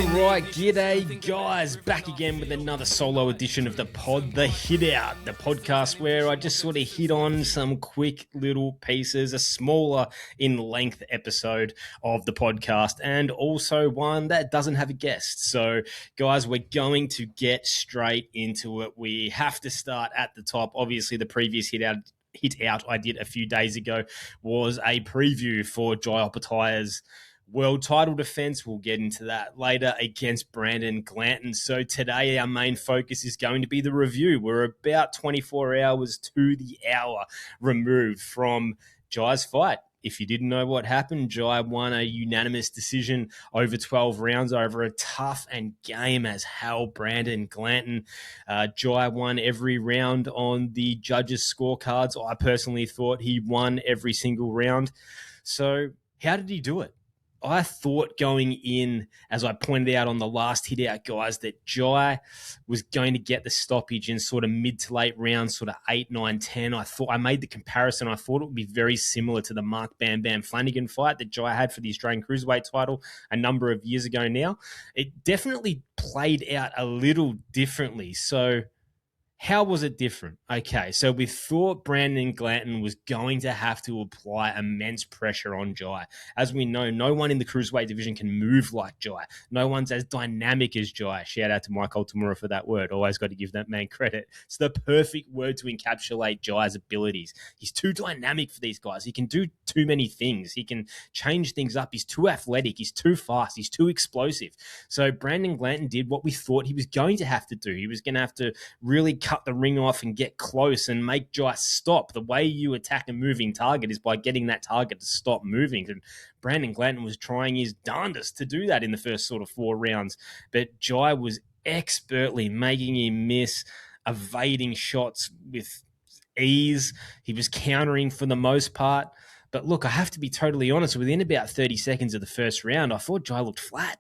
Alright, g'day guys, back again with another solo edition of the pod, The Hit Out, the podcast where I just sort of hit on some quick little pieces, a smaller in length episode of the podcast, and also one that doesn't have a guest. So guys, we're going to get straight into it. We have to start at the top. Obviously the previous hit out I did a few days ago was a preview for Tszyu Opetaia's world title defense. We'll get into that later against Brandon Glanton. So today our main focus is going to be the review. We're about 24 hours to the hour removed from Tszyu's fight. If you didn't know what happened, Tszyu won a unanimous decision over 12 rounds over a tough and game as hell Brandon Glanton. Tszyu won every round on the judges' scorecards. I personally thought he won every single round. So how did he do it? I thought going in, as I pointed out on the last hit out, guys, that Tszyu was going to get the stoppage in sort of mid to late rounds, sort of 8, 9, 10. I made the comparison. I thought it would be very similar to the Mark Bam Bam Flanagan fight that Tszyu had for the Australian Cruiserweight title a number of years ago now. It definitely played out a little differently. So how was it different? Okay, so we thought Brandon Glanton was going to have to apply immense pressure on Tszyu. As we know, no one in the cruiserweight division can move like Tszyu. No one's as dynamic as Tszyu. Shout out to Mike Altamura for that word. Always got to give that man credit. It's the perfect word to encapsulate Tszyu's abilities. He's too dynamic for these guys. He can do too many things. He can change things up. He's too athletic. He's too fast. He's too explosive. So Brandon Glanton did what we thought he was going to have to do. He was going to have to really cut the ring off and get close and make Tszyu stop. The way you attack a moving target is by getting that target to stop moving. And Brandon Glanton was trying his darndest to do that in the first sort of 4 rounds. But Tszyu was expertly making him miss, evading shots with ease. He was countering for the most part. But look, I have to be totally honest, within about 30 seconds of the first round, I thought Tszyu looked flat.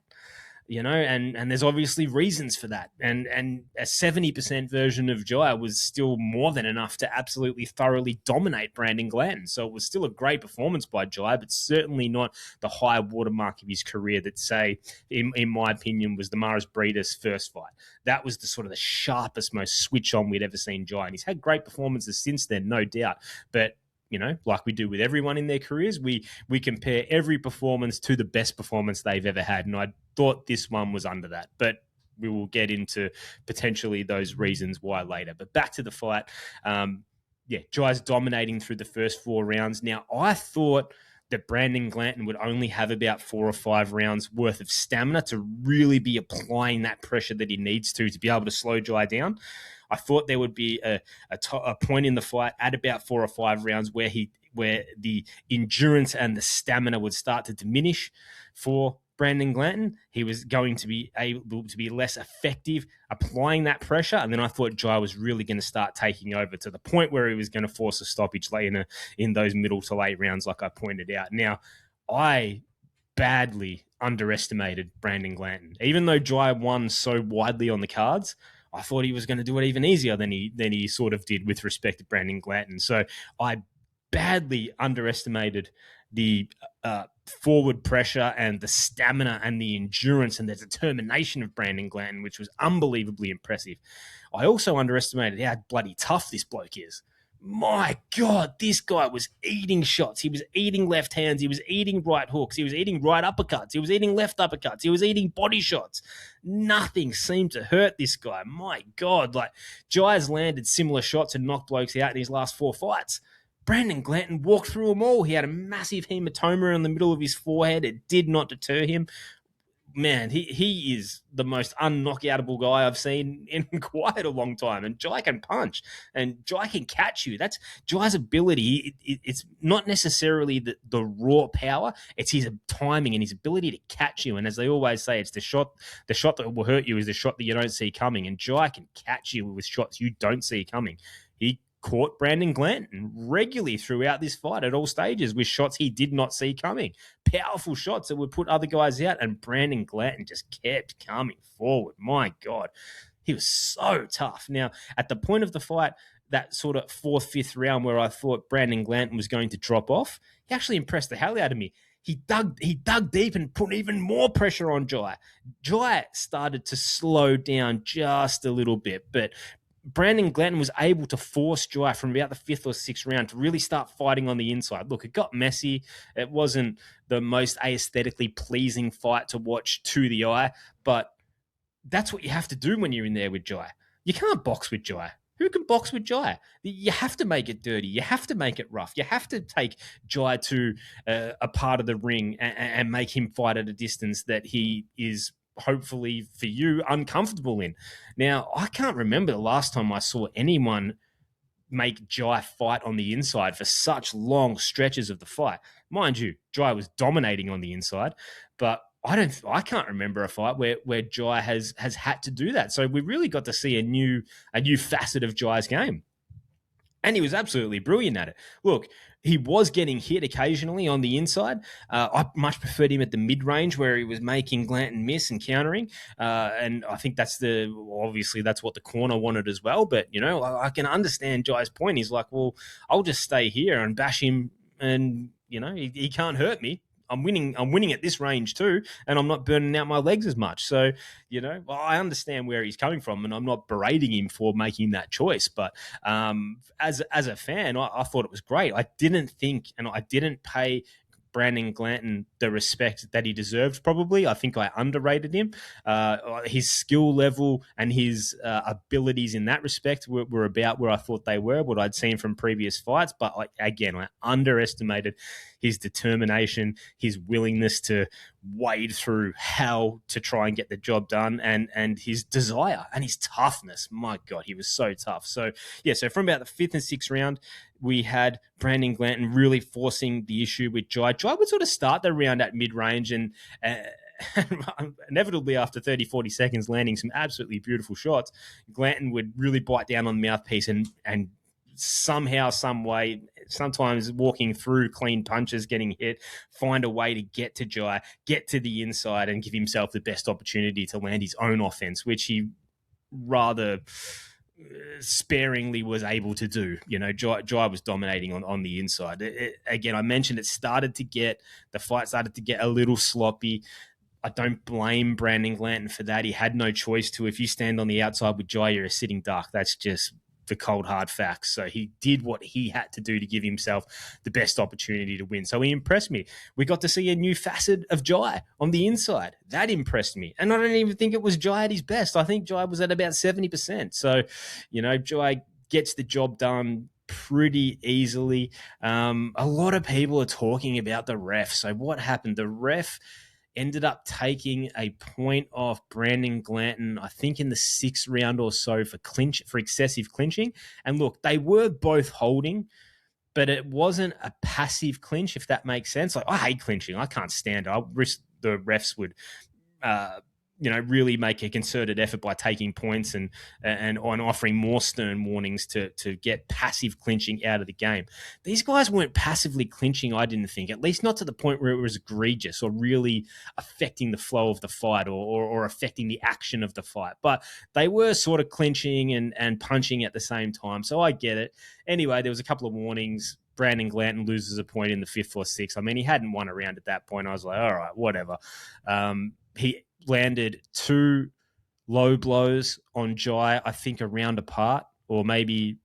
You know, and there's obviously reasons for that. And a 70% version of Tszyu was still more than enough to absolutely thoroughly dominate Brandon Glanton. So it was still a great performance by Tszyu, but certainly not the high watermark of his career that, say, in my opinion, was the Maris Breedis' first fight. That was the sort of the sharpest, most switch on we'd ever seen Tszyu. And he's had great performances since then, no doubt. But you know, like we do with everyone in their careers, we compare every performance to the best performance they've ever had. And I thought this one was under that. But we will get into potentially those reasons why later. But back to the fight. Tszyu's dominating through the first 4 rounds. Now, I thought that Brandon Glanton would only have about 4 or 5 rounds worth of stamina to really be applying that pressure that he needs to be able to slow Tszyu down. I thought there would be a point in the fight at about 4 or 5 rounds where the endurance and the stamina would start to diminish for Brandon Glanton. He was going to be able to be less effective applying that pressure, and then I thought Tszyu was really going to start taking over to the point where he was going to force a stoppage later in those middle to late rounds, like I pointed out. Now, I badly underestimated Brandon Glanton. Even though Tszyu won so widely on the cards, I thought he was going to do it even easier than he sort of did with respect to Brandon Glanton. So I badly underestimated the forward pressure and the stamina and the endurance and the determination of Brandon Glanton, which was unbelievably impressive. I also underestimated how bloody tough this bloke is. My God, this guy was eating shots. He was eating left hands. He was eating right hooks. He was eating right uppercuts. He was eating left uppercuts. He was eating body shots. Nothing seemed to hurt this guy. My God, like Tszyu's landed similar shots and knocked blokes out in his last 4 fights. Brandon Glanton walked through them all. He had a massive hematoma in the middle of his forehead. It did not deter him. Man, he is the most unknockoutable guy I've seen in quite a long time. And Tszyu can punch, and Tszyu can catch you. That's Tszyu's ability. It's not necessarily the raw power. It's his timing and his ability to catch you. And as they always say, it's the shot that will hurt you is the shot that you don't see coming. And Tszyu can catch you with shots you don't see coming. He caught Brandon Glanton regularly throughout this fight at all stages with shots he did not see coming. Powerful shots that would put other guys out, and Brandon Glanton just kept coming forward. My God, he was so tough. Now, at the point of the fight, that sort of 4th, 5th round where I thought Brandon Glanton was going to drop off, he actually impressed the hell out of me. he dug deep and put even more pressure on Tszyu. Tszyu started to slow down just a little bit, but Brandon Glanton was able to force Tszyu from about the 5th or 6th round to really start fighting on the inside. Look, it got messy. It wasn't the most aesthetically pleasing fight to watch to the eye, but that's what you have to do when you're in there with Tszyu. You can't box with Tszyu. Who can box with Tszyu? You have to make it dirty. You have to make it rough. You have to take Tszyu to a part of the ring and make him fight at a distance that he is hopefully for you uncomfortable in. Now, I can't remember the last time I saw anyone make Tszyu fight on the inside for such long stretches of the fight. Mind you, Tszyu was dominating on the inside, but I can't remember a fight where Tszyu has had to do that. So we really got to see a new facet of Tszyu's game. And he was absolutely brilliant at it. Look, he was getting hit occasionally on the inside. I much preferred him at the mid-range where he was making Glanton miss and countering. And I think obviously that's what the corner wanted as well. But, I can understand Tszyu's point. He's like, well, I'll just stay here and bash him and, he can't hurt me. I'm winning at this range too, and I'm not burning out my legs as much. So, I understand where he's coming from, and I'm not berating him for making that choice. But as a fan, I thought it was great. I didn't think, and I didn't pay Brandon Glanton the respect that he deserved, probably. I think I underrated him. His skill level and his abilities in that respect were about where I thought they were, what I'd seen from previous fights. But I underestimated his determination, his willingness to wade through hell to try and get the job done, and his desire and his toughness. My God, he was so tough. So, so from about the 5th and 6th round, we had Brandon Glanton really forcing the issue with Tszyu. Tszyu would sort of start the round at mid-range and inevitably after 30, 40 seconds landing some absolutely beautiful shots, Glanton would really bite down on the mouthpiece and somehow, some way, sometimes walking through clean punches, getting hit, find a way to get to Tszyu, get to the inside and give himself the best opportunity to land his own offense, which he rather sparingly was able to do. Tszyu was dominating on the inside. Again, I mentioned the fight started to get a little sloppy. I don't blame Brandon Glanton for that. He had no choice to. If you stand on the outside with Tszyu, you're a sitting duck. That's just the cold, hard facts. So he did what he had to do to give himself the best opportunity to win. So he impressed me. We got to see a new facet of Tszyu on the inside. That impressed me. And I don't even think it was Tszyu at his best. I think Tszyu was at about 70%. So, Tszyu gets the job done pretty easily. A lot of people are talking about the ref. So what happened? The ref ended up taking a point off Brandon Glanton, I think in the 6th round or so for excessive clinching. And look, they were both holding, but it wasn't a passive clinch, if that makes sense. Like, I hate clinching. I can't stand it. I wish the refs would really make a concerted effort by taking points and on offering more stern warnings to get passive clinching out of the game. These guys weren't passively clinching, I didn't think, at least not to the point where it was egregious or really affecting the flow of the fight or affecting the action of the fight. But they were sort of clinching and punching at the same time. So I get it. Anyway, there was a couple of warnings. Brandon Glanton loses a point in the 5th or 6th. I mean, he hadn't won a round at that point. I was like, all right, whatever. He landed 2 low blows on Tszyu, I think a round apart, or maybe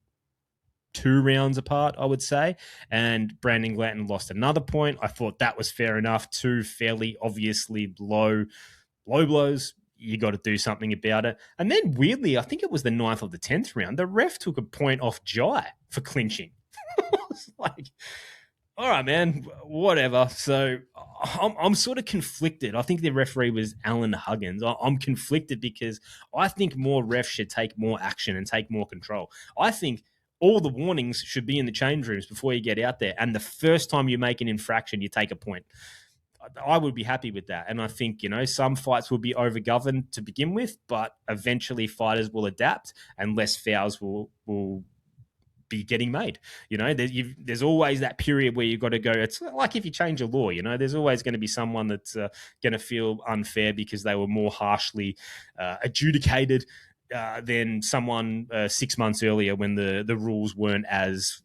2 rounds apart, I would say. And Brandon Glanton lost another point. I thought that was fair enough. 2 fairly obviously low blows. You got to do something about it. And then weirdly, I think it was the 9th or the 10th round, the ref took a point off Tszyu for clinching. I was like, all right, man, whatever. So I'm sort of conflicted. I think the referee was Alan Huggins. I'm conflicted because I think more refs should take more action and take more control. I think all the warnings should be in the change rooms before you get out there. And the first time you make an infraction, you take a point. I would be happy with that. And I think, some fights will be overgoverned to begin with, but eventually fighters will adapt and less fouls will be getting made. There's always that period where you've got to go. It's like if you change a law, there's always going to be someone that's going to feel unfair because they were more harshly adjudicated than someone 6 months earlier when the rules weren't as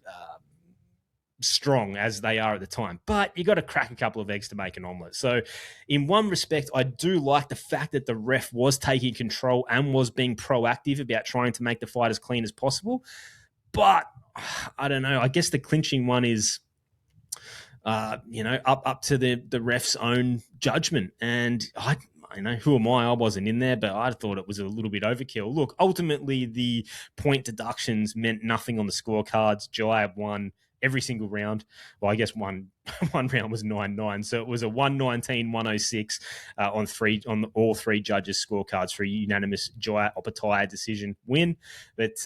strong as they are at the time. But you got to crack a couple of eggs to make an omelette. So in one respect, I do like the fact that the ref was taking control and was being proactive about trying to make the fight as clean as possible. But I don't know. I guess the clinching one is, up to the ref's own judgment. And who am I? I wasn't in there, but I thought it was a little bit overkill. Look, ultimately, the point deductions meant nothing on the scorecards. Tszyu won every single round. Well, I guess one round was 9-9. So it was a 119-106 on all three judges' scorecards for a unanimous Tszyu Opetaia decision win. But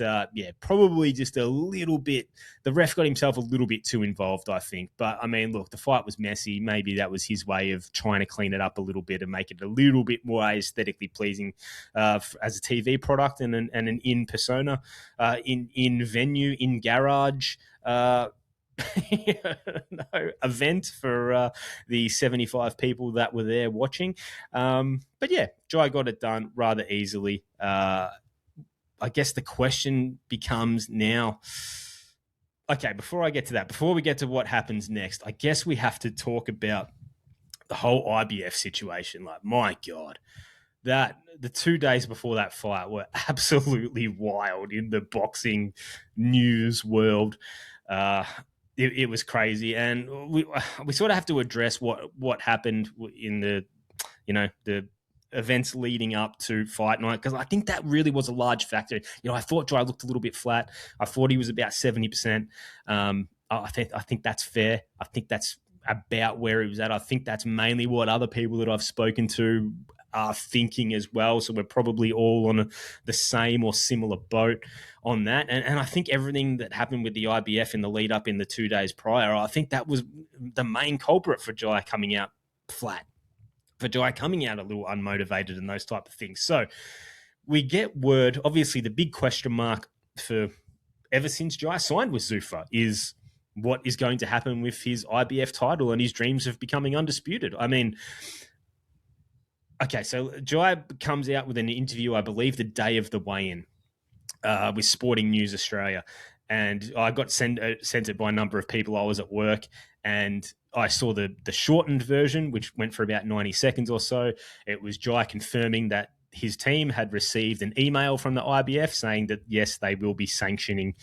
probably just a little bit. The ref got himself a little bit too involved, I think. But I mean, look, the fight was messy. Maybe that was his way of trying to clean it up a little bit and make it a little bit more aesthetically pleasing as a TV product and an in persona, in venue, in garage. Event for the 75 people that were there watching. But yeah, Tszyu got it done rather easily. I guess the question becomes now, okay, before we get to what happens next, I guess we have to talk about the whole IBF situation. Like, my God, that the 2 days before that fight were absolutely wild in the boxing news world. It was crazy, and we sort of have to address what happened in the events leading up to fight night, because I think that really was a large factor. I thought Tszyu looked a little bit flat. I thought he was about 70%. I think that's fair. I think that's about where he was at. I think that's mainly what other people that I've spoken to are thinking as well. So we're probably all on the same or similar boat on that. And I think everything that happened with the IBF in the lead up in the 2 days prior, I think that was the main culprit for Tszyu coming out flat, for Tszyu coming out a little unmotivated and those type of things. So we get word, obviously the big question mark for ever since Tszyu signed with Zuffa is what is going to happen with his IBF title and his dreams of becoming undisputed. I mean, okay, so Tszyu comes out with an interview, I believe, the day of the weigh-in with Sporting News Australia. And I got sent it by a number of people. I was at work and I saw the shortened version, which went for about 90 seconds or so. It was Tszyu confirming that his team had received an email from the IBF saying that, yes, they will be sanctioning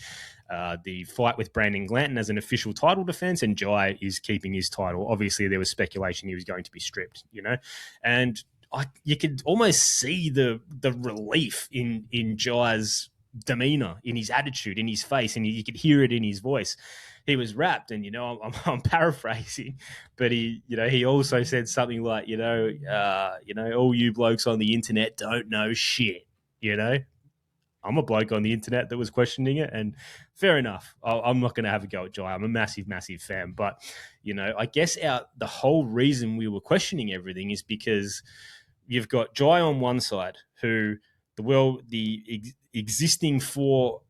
the fight with Brandon Glanton as an official title defense, and Tszyu is keeping his title. Obviously, there was speculation he was going to be stripped, and you could almost see the relief in Tszyu's demeanor, in his attitude, in his face, and you could hear it in his voice. He was wrapped, and I'm paraphrasing, but he also said something like, all you blokes on the internet don't know shit. I'm a bloke on the internet that was questioning it, and fair enough. I'm not going to have a go at Tszyu. I'm a massive, massive fan, but I guess the whole reason we were questioning everything is because you've got Tszyu on one side, who the existing 4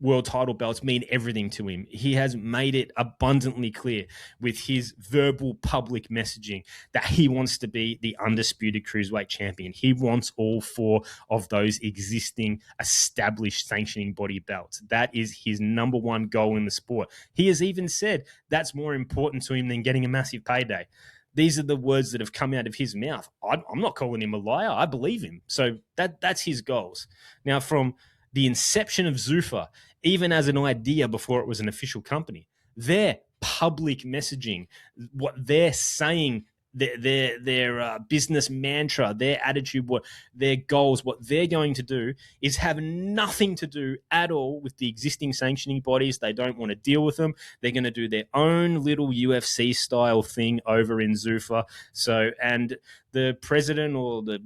world title belts mean everything to him. He has made it abundantly clear with his verbal public messaging that he wants to be the undisputed cruiserweight champion. He wants all 4 of those existing established sanctioning body belts. That is his number one goal in the sport. He has even said that's more important to him than getting a massive payday. These are the words that have come out of his mouth. I'm not calling him a liar. I believe him. So that's his goals. Now, from the inception of Zuffa, even as an idea before it was an official company, their public messaging, what they're saying, their business mantra, their attitude, what their goals, what they're going to do is have nothing to do at all with the existing sanctioning bodies. They don't want to deal with them. They're going to do their own little UFC style thing over in Zuffa. So, and the president or the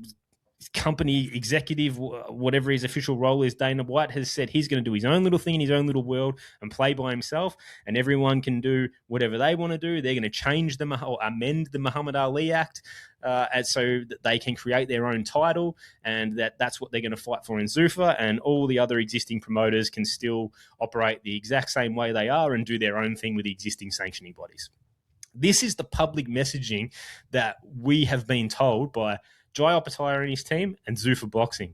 company executive, whatever his official role is, Dana White, has said he's going to do his own little thing in his own little world and play by himself, and everyone can do whatever they want to do. They're going to change or amend the Muhammad Ali Act so that they can create their own title, and that's what they're going to fight for in Zuffa, and all the other existing promoters can still operate the exact same way they are and do their own thing with the existing sanctioning bodies. This is the public messaging that we have been told by Tszyu Opetaia and his team and Zuffa Boxing.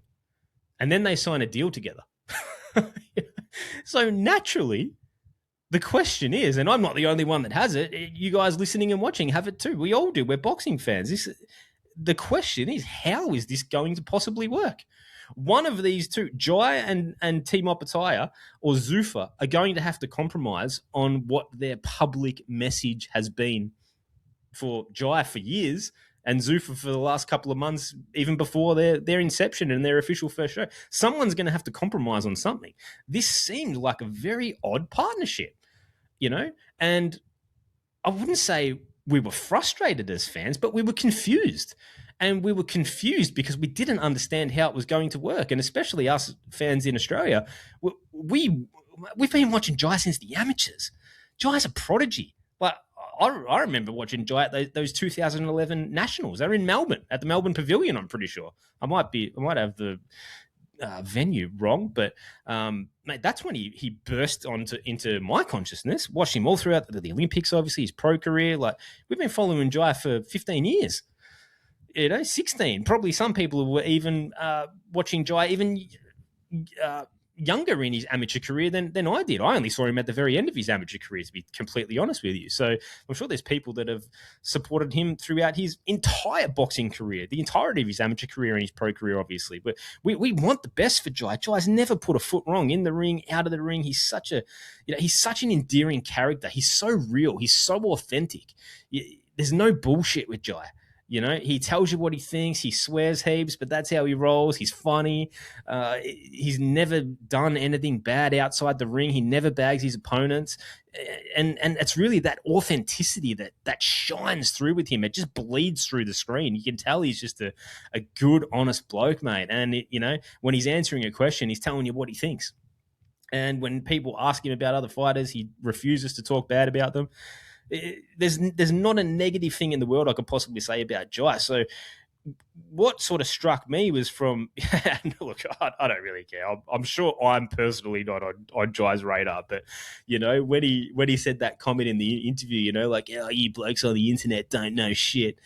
And then they sign a deal together. So naturally, the question is, and I'm not the only one that has it, you guys listening and watching have it too. We all do. We're boxing fans. The question is, how is this going to possibly work? One of these two, Tszyu and Team Opetaia or Zuffa, are going to have to compromise on what their public message has been for Tszyu for years and Zuffa for the last couple of months, even before their inception and their official first show. Someone's going to have to compromise on something. This seemed like a very odd partnership, and I wouldn't say we were frustrated as fans, but we were confused. And we were confused because we didn't understand how it was going to work. And especially us fans in Australia, we've been watching Tszyu since the amateurs. Tszyu's a prodigy. Like, I remember watching Tszyu at those 2011 Nationals. They're in Melbourne, at the Melbourne Pavilion, I'm pretty sure. I might have the venue wrong, but mate, that's when he burst into my consciousness. Watched him all throughout the Olympics, obviously, his pro career. Like, we've been following Tszyu for 15 years. 16. Probably some people were even watching Tszyu even younger in his amateur career than I did. I only saw him at the very end of his amateur career, to be completely honest with you. So I'm sure there's people that have supported him throughout his entire boxing career, the entirety of his amateur career and his pro career, obviously. But we want the best for Tszyu. Tszyu's never put a foot wrong in the ring, out of the ring. He's such an endearing character. He's so real. He's so authentic. There's no bullshit with Tszyu. He tells you what he thinks. He swears heaps, but that's how he rolls. He's funny. He's never done anything bad outside the ring. He never bags his opponents. And it's really that authenticity that shines through with him. It just bleeds through the screen. You can tell he's just a good, honest bloke, mate. And, when he's answering a question, he's telling you what he thinks. And when people ask him about other fighters, he refuses to talk bad about them. There's not a negative thing in the world I could possibly say about Tszyu. So what sort of struck me was from look, I don't really care. I'm sure I'm personally not on Tszyu's radar, but when he said that comment in the interview, like, oh, you blokes on the internet don't know shit.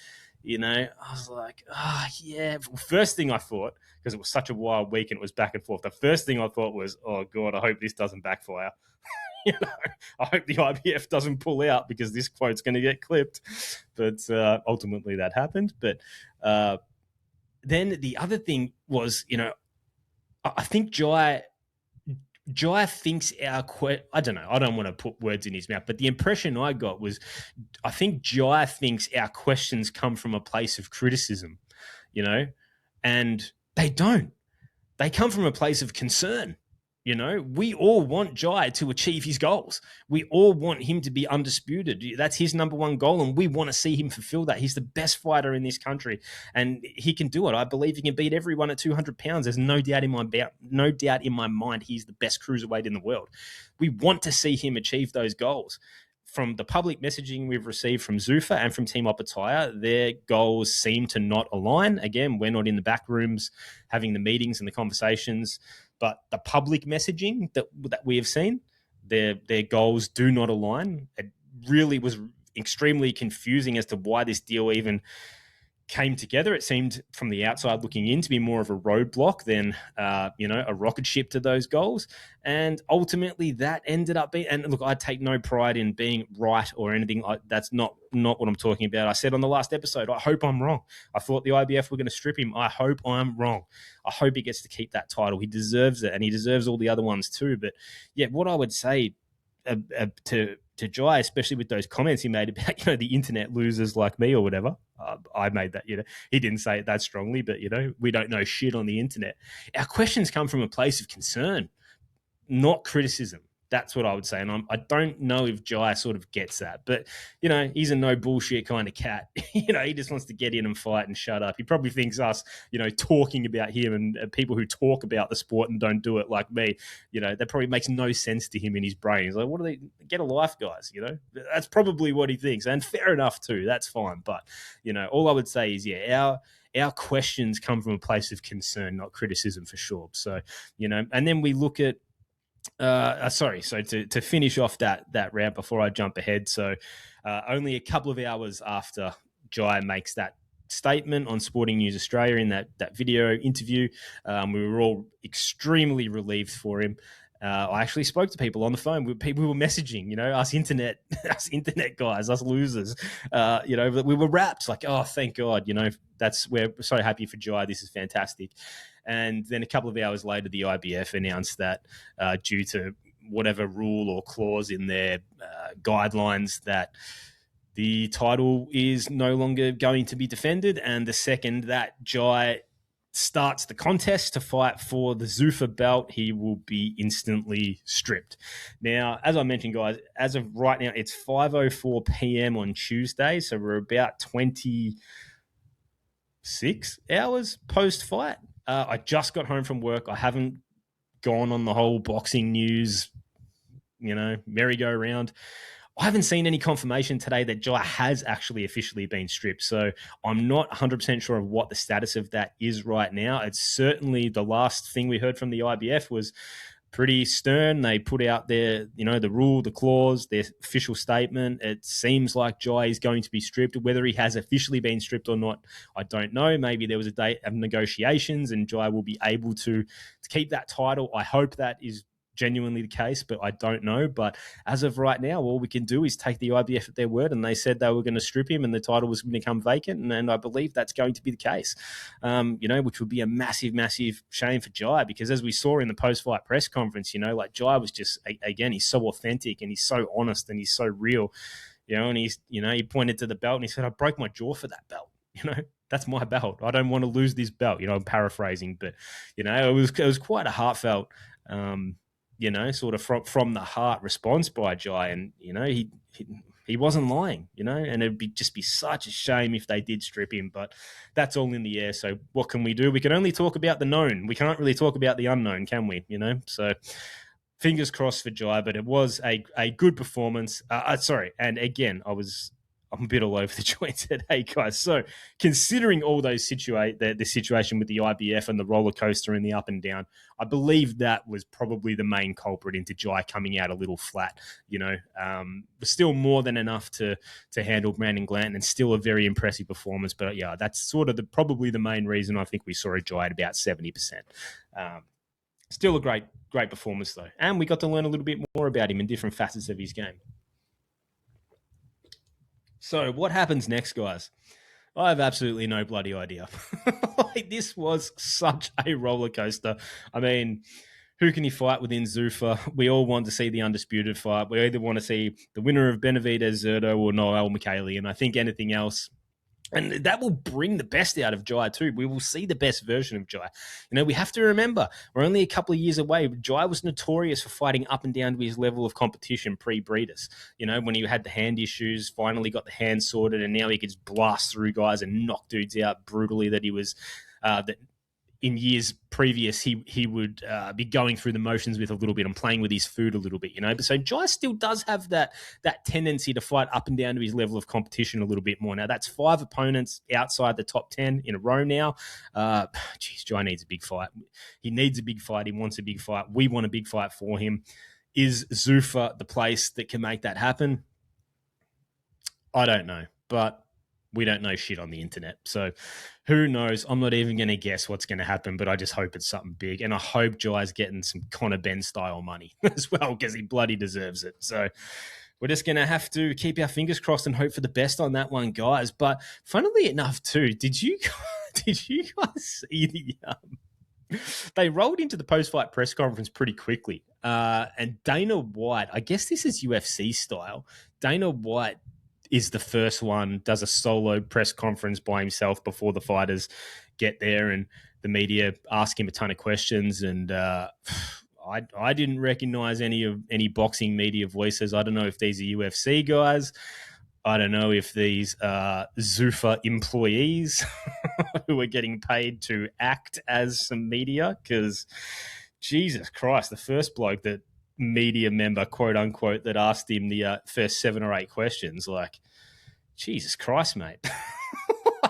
I was like, yeah. First thing I thought, because it was such a wild week and it was back and forth, the first thing I thought was, oh God, I hope this doesn't backfire. I hope the IBF doesn't pull out because this quote's going to get clipped. But ultimately that happened. But then the other thing was, I think Tszyu thinks I don't know. I don't want to put words in his mouth, but the impression I got was I think Tszyu thinks our questions come from a place of criticism, and they don't. They come from a place of concern. We all want Tszyu to achieve his goals. We all want him to be undisputed. That's his number one goal, and we want to see him fulfill that. He's the best fighter in this country, and he can do it. I believe he can beat everyone at 200 pounds. There's no doubt in my mind he's the best cruiserweight in the world. We want to see him achieve those goals. From the public messaging we've received from Zuffa and from Team Opetaia, their goals seem to not align. Again, we're not in the back rooms having the meetings and the conversations, but the public messaging that we have seen, their goals do not align. It really was extremely confusing as to why this deal even came together. It seemed from the outside looking in to be more of a roadblock than, a rocket ship to those goals. And ultimately that ended up being, and look, I take no pride in being right or anything. That's not what I'm talking about. I said on the last episode, I hope I'm wrong. I thought the IBF were going to strip him. I hope I'm wrong. I hope he gets to keep that title. He deserves it, and he deserves all the other ones too. But yeah, what I would say to Tszyu, especially with those comments he made about, the internet losers like me or whatever. I made that, he didn't say it that strongly, but, we don't know shit on the internet. Our questions come from a place of concern, not criticism. That's what I would say. And I don't know if Tszyu sort of gets that. But, he's a no bullshit kind of cat. He just wants to get in and fight and shut up. He probably thinks us, talking about him and people who talk about the sport and don't do it like me, that probably makes no sense to him in his brain. He's like, what do they get a life, guys? That's probably what he thinks. And fair enough too. That's fine. But, all I would say is, our questions come from a place of concern, not criticism for sure. So, and then we look at, so to finish off that round before I jump ahead, so only a couple of hours after Tszyu makes that statement on Sporting News Australia in that video interview, we were all extremely relieved for him. I actually spoke to people on the phone. People who were messaging, us internet, us internet guys, us losers. We were wrapped. Like, oh, thank God. We're so happy for Tszyu. This is fantastic. And then a couple of hours later, the IBF announced that due to whatever rule or clause in their guidelines, that the title is no longer going to be defended. And the second that Tszyu starts the contest to fight for the Zuffa belt, he will be instantly stripped. Now, as I mentioned, guys, as of right now, it's 5:04 p.m. on Tuesday, so we're about 26 hours post-fight. I just got home from work. I haven't gone on the whole boxing news, merry-go-round. I haven't seen any confirmation today that Tszyu has actually officially been stripped. So I'm not 100% sure of what the status of that is right now. It's certainly the last thing we heard from the IBF was pretty stern. They put out their, the rule, the clause, their official statement. It seems like Tszyu is going to be stripped. Whether he has officially been stripped or not, I don't know. Maybe there was a date of negotiations and Tszyu will be able to keep that title. I hope that is genuinely the case, but I don't know. But as of right now, all we can do is take the IBF at their word, and they said they were going to strip him and the title was going to become vacant, and I believe that's going to be the case, which would be a massive, massive shame for Tszyu, because as we saw in the post-fight press conference, Tszyu was just, again, he's so authentic and he's so honest and he's so real, and he's, he pointed to the belt and he said, I broke my jaw for that belt, that's my belt. I don't want to lose this belt. I'm paraphrasing, but, it was quite a heartfelt, sort of from the heart response by Tszyu, and he wasn't lying, and it'd just be such a shame if they did strip him, but that's all in the air. So what can we do? We can only talk about the known. We can't really talk about the unknown, can we? So fingers crossed for Tszyu, but it was a good performance. And again, I'm a bit all over the joint today, guys. So considering all those the situation with the IBF and the roller coaster and the up and down, I believe that was probably the main culprit into Tszyu coming out a little flat. Still more than enough to handle Brandon Glanton, and still a very impressive performance. But yeah, that's sort of probably the main reason I think we saw a Tszyu at about 70%. Still a great performance though, and we got to learn a little bit more about him in different facets of his game. So what happens next, guys? I have absolutely no bloody idea. This was such a roller coaster. I mean, who can he fight within Zuffa? We all want to see the undisputed fight. We either want to see the winner of Benavidez Zurdo or Noel Michele, and I think anything else. And that will bring the best out of Tszyu too. We will see the best version of Tszyu. We have to remember, we're only a couple of years away. Tszyu was notorious for fighting up and down to his level of competition pre-Breeders. When he had the hand issues, finally got the hand sorted, and now he could blast through guys and knock dudes out brutally that he was... that in years previous, he would be going through the motions with a little bit and playing with his food a little bit, But so Tszyu still does have that tendency to fight up and down to his level of competition a little bit more. Now, that's 5 opponents outside the top 10 in a row now. Tszyu needs a big fight. He needs a big fight. He wants a big fight. We want a big fight for him. Is Zuffa the place that can make that happen? I don't know, but we don't know shit on the internet. So who knows? I'm not even going to guess what's going to happen, but I just hope it's something big. And I hope Tszyu's getting some Conor Benn style money as well, because he bloody deserves it. So we're just going to have to keep our fingers crossed and hope for the best on that one, guys. But funnily enough, too, did you guys see they rolled into the post-fight press conference pretty quickly. And Dana White, I guess this is UFC style. Dana White is the first one, does a solo press conference by himself before the fighters get there, and the media ask him a ton of questions. And I didn't recognize any boxing media voices. I don't know if these are UFC guys. I don't know if these are Zuffa employees who are getting paid to act as some media, because Jesus Christ, the first bloke that media member, quote unquote, that asked him the first 7 or 8 questions, like, Jesus Christ, mate.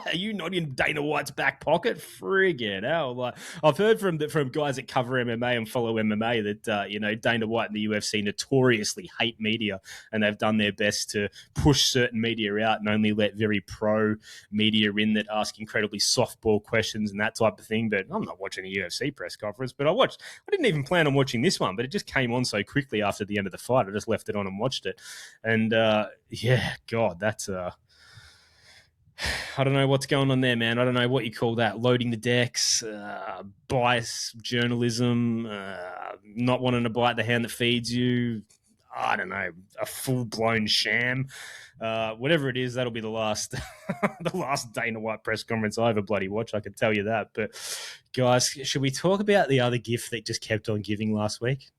Are you not in Dana White's back pocket? Friggin' hell. Like, I've heard from guys that cover MMA and follow MMA that, Dana White and the UFC notoriously hate media, and they've done their best to push certain media out and only let very pro media in that ask incredibly softball questions and that type of thing. But I'm not watching a UFC press conference, but I didn't even plan on watching this one, but it just came on so quickly after the end of the fight. I just left it on and watched it. And God, that's I don't know what's going on there, man. I don't know what you call that. Loading the decks, bias, journalism, not wanting to bite the hand that feeds you. I don't know, a full-blown sham. Whatever it is, that'll be the last the last Dana White press conference I ever bloody watch, I can tell you that. But, guys, should we talk about the other gift that just kept on giving last week?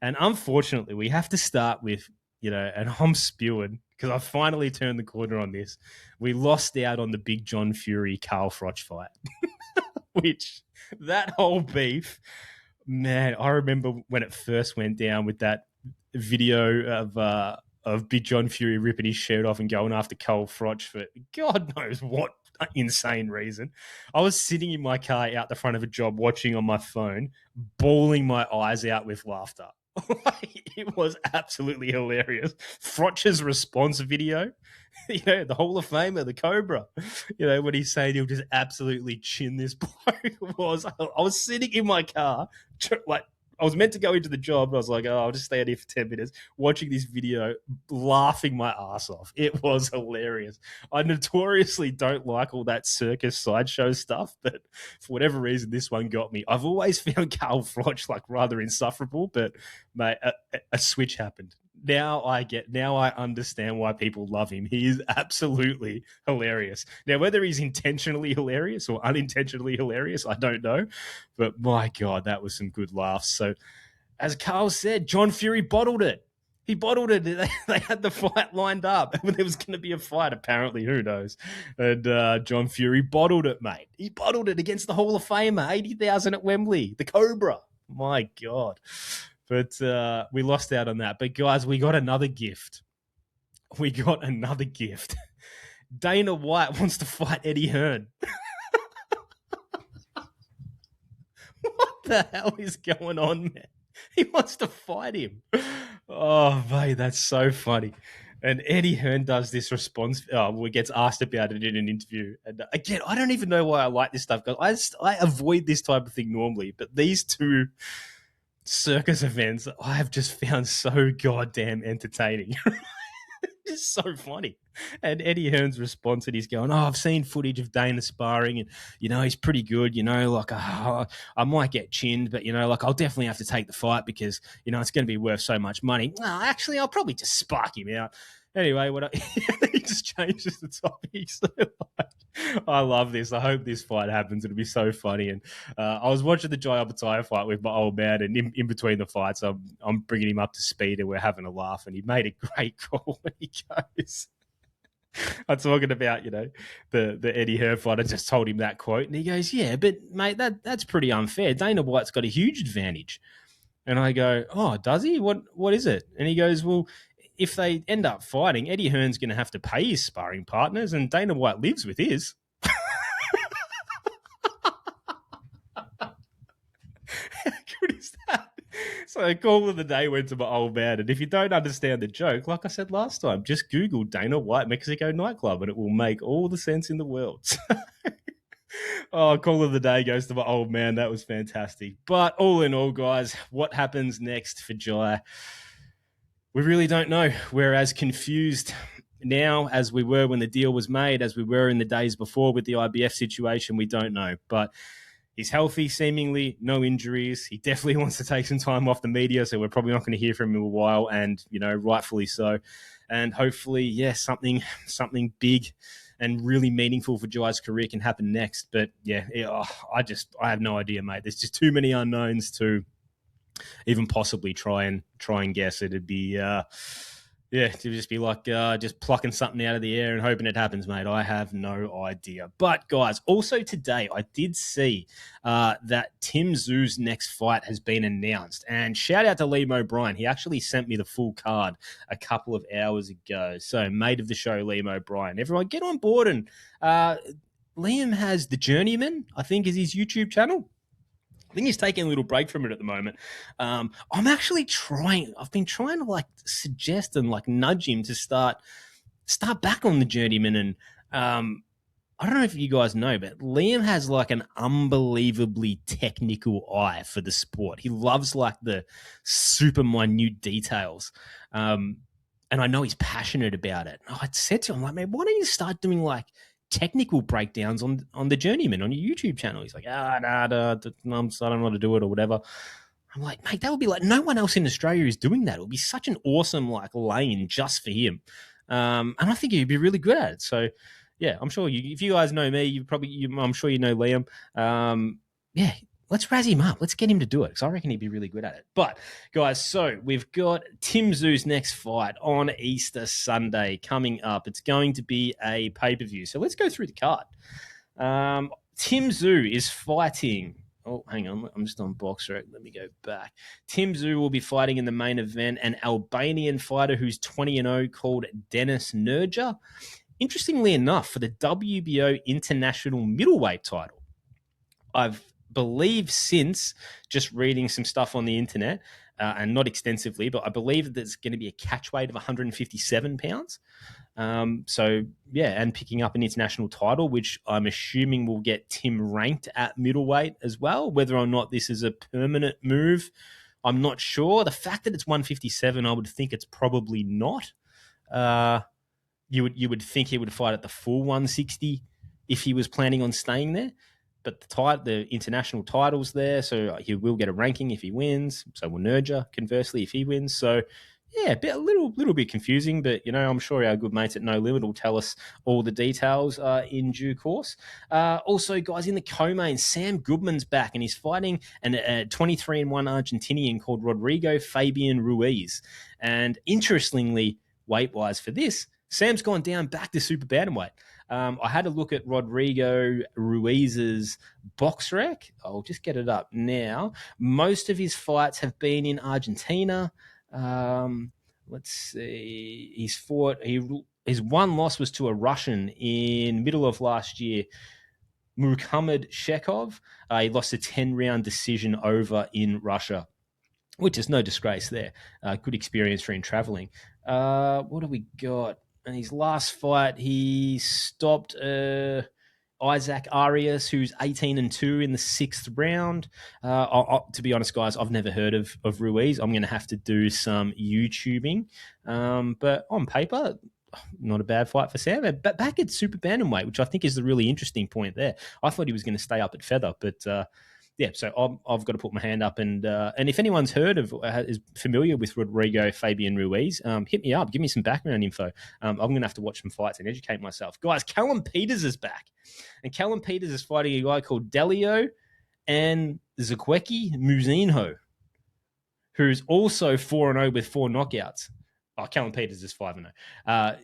And unfortunately, we have to start with, and I'm spewing because I finally turned the corner on this. We lost out on the big John Fury Carl Froch fight, which that whole beef, man, I remember when it first went down with that video of Big John Fury ripping his shirt off and going after Carl Froch for God knows what insane reason. I was sitting in my car out the front of a job watching on my phone, bawling my eyes out with laughter. It was absolutely hilarious. Froch's response video, the Hall of Famer, the Cobra, when he's saying he'll just absolutely chin this bloke. I was sitting in my car, like, I was meant to go into the job, and I was like, I'll just stay out here for 10 minutes, watching this video, laughing my ass off. It was hilarious. I notoriously don't like all that circus sideshow stuff, but for whatever reason, this one got me. I've always found Carl Froch rather insufferable, but mate, a switch happened. Now I understand why people love him. He is absolutely hilarious. Now, whether he's intentionally hilarious or unintentionally hilarious, I don't know. But my God, that was some good laughs. So, as Carl said, John Fury bottled it. He bottled it. They had the fight lined up. There was going to be a fight, apparently. Who knows? And John Fury bottled it, mate. He bottled it against the Hall of Famer, 80,000 at Wembley, the Cobra. My God. But we lost out on that. But, guys, we got another gift. Dana White wants to fight Eddie Hearn. What the hell is going on, man? He wants to fight him. Oh, mate, that's so funny. And Eddie Hearn does this response. Gets asked about it in an interview. And again, I don't even know why I like this stuff. I avoid this type of thing normally. But these two circus events I have just found so goddamn entertaining. It's so funny. And Eddie Hearn's response, and he's going, I've seen footage of Dana sparring, and, he's pretty good, I might get chinned, but, I'll definitely have to take the fight because, it's going to be worth so much money. Actually, I'll probably just spark him out. Anyway, he just changes the topic. So, I love this. I hope this fight happens. It'll be so funny. And I was watching the Jai Opetaia fight with my old man, and in between the fights, I'm bringing him up to speed, and we're having a laugh. And he made a great call when he goes, I'm talking about, the Eddie Hearn fight. I just told him that quote, and he goes, yeah, but mate, that's pretty unfair. Dana White's got a huge advantage. And I go, oh, does he? What is it? And he goes, well, if they end up fighting, Eddie Hearn's going to have to pay his sparring partners, and Dana White lives with his. How good is that? So call of the day went to my old man. And if you don't understand the joke, like I said last time, just Google Dana White Mexico nightclub and it will make all the sense in the world. Call of the day goes to my old man. That was fantastic. But all in all, guys, what happens next for Jai? We really don't know. We're as confused now as we were when the deal was made, as we were in the days before with the IBF situation. We don't know. But he's healthy, seemingly, no injuries. He definitely wants to take some time off the media, so we're probably not going to hear from him in a while, and, rightfully so. And hopefully, something big and really meaningful for Jai's career can happen next. But, I have no idea, mate. There's just too many unknowns to even possibly try and guess. It'd be to just be like just plucking something out of the air and hoping it happens, mate. I have no idea. But guys, also today I did see that Tszyu's next fight has been announced, and shout out to Liam O'Brien. He actually sent me the full card a couple of hours ago. So mate of the show, Liam O'Brien, everyone get on board and Liam has The Journeyman, I think, is his YouTube channel. I think he's taking a little break from it at the moment. I'm actually trying. I've been trying to like suggest and like nudge him to start back on The Journeyman. And I don't know if you guys know, but Liam has like an unbelievably technical eye for the sport. He loves like the super minute details. And I know he's passionate about it. I said to him, like, man, why don't you start doing like technical breakdowns on The Journeyman on your YouTube channel? He's like, I don't know how to do it or whatever. I'm like, mate, that would be like no one else in Australia is doing that. It would be such an awesome like lane just for him. And I think he'd be really good at it. So yeah, I'm sure if you guys know me, I'm sure you know Liam. Yeah, let's razz him up. Let's get him to do it because I reckon he'd be really good at it. But guys, so we've got Tszyu's next fight on Easter Sunday coming up. It's going to be a pay-per-view. So let's go through the card. Tszyu is fighting. Oh, hang on. I'm just on BoxRec. Let me go back. Tszyu will be fighting in the main event an Albanian fighter who's 20-0 called Dennis Nurja. Interestingly enough, for the WBO International Middleweight title, I've believe since just reading some stuff on the internet, and not extensively, but I believe that there's going to be a catch weight of 157 pounds. So, yeah, and picking up an international title, which I'm assuming will get Tim ranked at middleweight as well. Whether or not this is a permanent move, I'm not sure. The fact that it's 157, I would think it's probably not. You would think he would fight at the full 160 if he was planning on staying there. But the international title's there, so he will get a ranking if he wins. So will Nurja, conversely, if he wins. So, yeah, a little bit confusing, but, you know, I'm sure our good mates at No Limit will tell us all the details in due course. Also, guys, in the co-main, Sam Goodman's back, and he's fighting a 23-1 Argentinian called Rodrigo Fabian Ruiz. And interestingly, weight-wise for this, Sam's gone down back to super bantamweight. I had a look at Rodrigo Ruiz's BoxRec. I'll just get it up now. Most of his fights have been in Argentina. Let's see. His one loss was to a Russian in middle of last year, Muhammad Shekov. He lost a 10-round decision over in Russia, which is no disgrace there. Good experience for him traveling. What do we got? And his last fight, he stopped Isaac Arias, who's 18-2 in the 6th round. To be honest, guys, I've never heard of Ruiz. I'm going to have to do some YouTubing. But on paper, not a bad fight for Sam. But back at super bantamweight, which I think is the really interesting point there. I thought he was going to stay up at feather, but yeah, so I've got to put my hand up, and if anyone's heard of, is familiar with Rodrigo Fabian Ruiz, hit me up, give me some background info. I'm going to have to watch some fights and educate myself. Guys, Callum Peters is back, and Callum Peters is fighting a guy called Delio and Zakweki Muzinho, who's also 4-0 with 4 knockouts. Oh, Callum Peters is 5-0.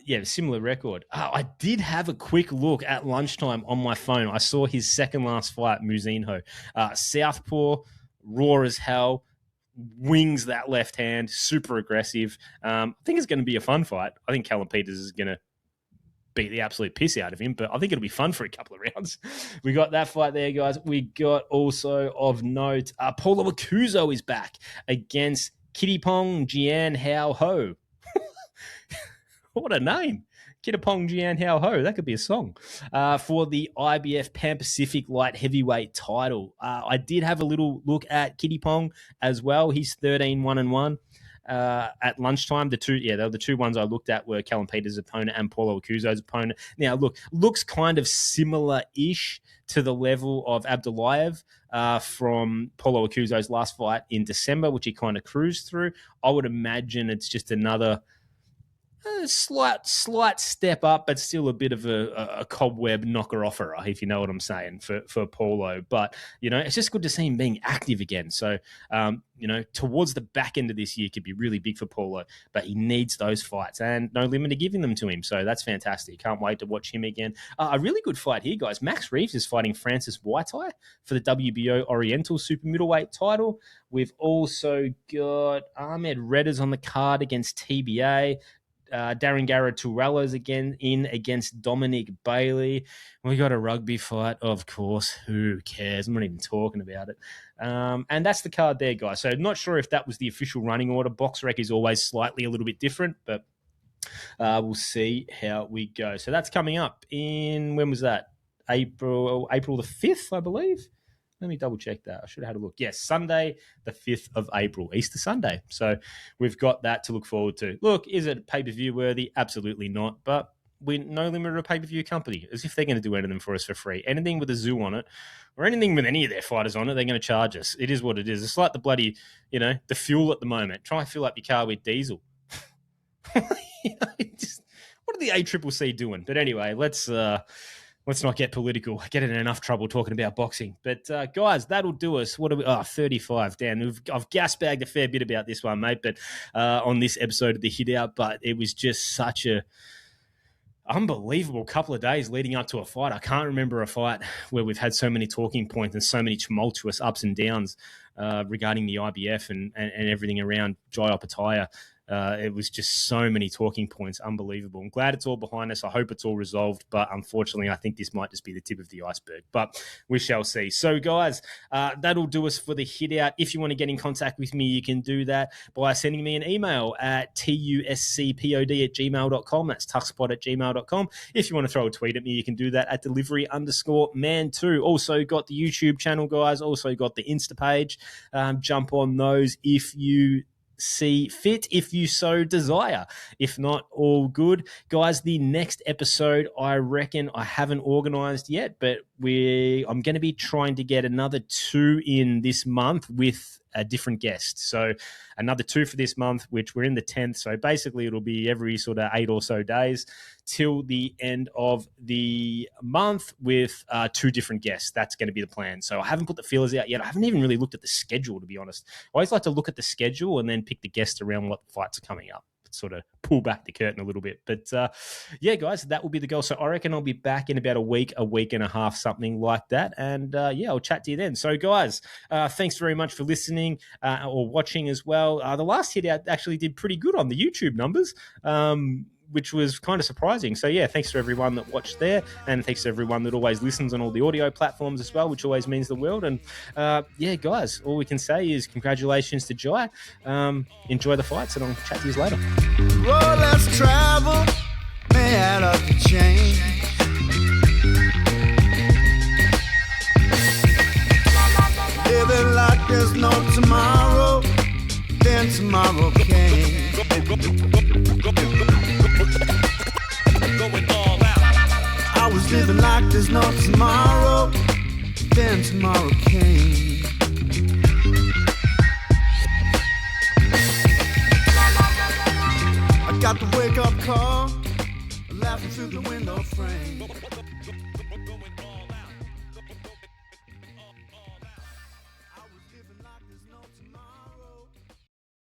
Yeah, similar record. I did have a quick look at lunchtime on my phone. I saw his second last fight, Muzinho. Southpaw, raw as hell, wings that left hand, super aggressive. I think it's going to be a fun fight. I think Callum Peters is going to beat the absolute piss out of him, but I think it'll be fun for a couple of rounds. We got that fight there, guys. We got also of note, Paulo Acuso is back against Kittipong Jian Hao Ho. What a name. Kittipong Jian Hao Ho. That could be a song. For the IBF Pan Pacific Light Heavyweight title. I did have a little look at Kittipong as well. He's 13-1-1. At lunchtime, the two ones I looked at were Callum Peters' opponent and Paulo Acuso's opponent. Now, looks kind of similar-ish to the level of Abdullayev from Paulo Acuso's last fight in December, which he kind of cruised through. I would imagine it's just another slight step up, but still a bit of a cobweb knocker-offer, if you know what I'm saying, for Paulo. But, it's just good to see him being active again. So, towards the back end of this year could be really big for Paulo, but he needs those fights and No Limit are giving them to him. So that's fantastic. Can't wait to watch him again. A really good fight here, guys. Max Reeves is fighting Francis Waitai for the WBO Oriental Super Middleweight title. We've also got Ahmed Redders on the card against TBA. Darren Garrett-Turello's again in against Dominic Bailey. We got a rugby fight, of course. Who cares? I'm not even talking about it. And that's the card there, guys. So not sure if that was the official running order. BoxRec is always slightly a little bit different, but we'll see how we go. So that's coming up in, when was that? April the 5th, I believe. Let me double check that. I should have had a look. Yes, Sunday, the 5th of April, Easter Sunday. So we've got that to look forward to. Look, is it pay-per-view worthy? Absolutely not. But we're no limit a pay-per-view company, as if they're going to do anything for us for free. Anything with a Tszyu on it, or anything with any of their fighters on it, they're going to charge us. It is what it is. It's like the bloody, the fuel at the moment. Try and fill up your car with diesel. What are the ACCC doing? But anyway, let's not get political. I get in enough trouble talking about boxing. But, guys, that'll do us. What are we? 35. Damn, I've gas-bagged a fair bit about this one, mate, but on this episode of The Hit Out. But it was just such a unbelievable couple of days leading up to a fight. I can't remember a fight where we've had so many talking points and so many tumultuous ups and downs regarding the IBF and everything around Jai Opetaia. It was just so many talking points. Unbelievable. I'm glad it's all behind us. I hope it's all resolved. But unfortunately, I think this might just be the tip of the iceberg. But we shall see. So, guys, that'll do us for the Hit Out. If you want to get in contact with me, you can do that by sending me an email at TUSCPod@gmail.com. That's TUSCPod@gmail.com. If you want to throw a tweet at me, you can do that at delivery_man2. Also got the YouTube channel, guys. Also got the Insta page. Jump on those if you see fit, if you so desire. If not, all good. Guys, the next episode, I reckon, I haven't organized yet, but I'm going to be trying to get another 2 in this month with a different guest. So another 2 for this month, which we're in the 10th. So basically it'll be every sort of 8 or so days till the end of the month with 2 different guests. That's going to be the plan. So I haven't put the feelers out yet. I haven't even really looked at the schedule, to be honest. I always like to look at the schedule and then pick the guests around what fights are coming up. Sort of pull back the curtain a little bit. But yeah, guys, that will be the goal. So I reckon I'll be back in about a week and a half, something like that. And yeah, I'll chat to you then. So guys, thanks very much for listening or watching as well. The last Hit Out actually did pretty good on the YouTube numbers, which was kind of surprising. So yeah, thanks to everyone that watched there, and thanks to everyone that always listens on all the audio platforms as well, which always means the world. And yeah, guys, all we can say is congratulations to Jai. Enjoy the fights, and I'll chat to you later. Well, let's travel, may add up the change. Living like there's no tomorrow, then tomorrow came. Going all out. I was living like there's no tomorrow, then tomorrow came. I got the wake-up call, laughing through the window frame.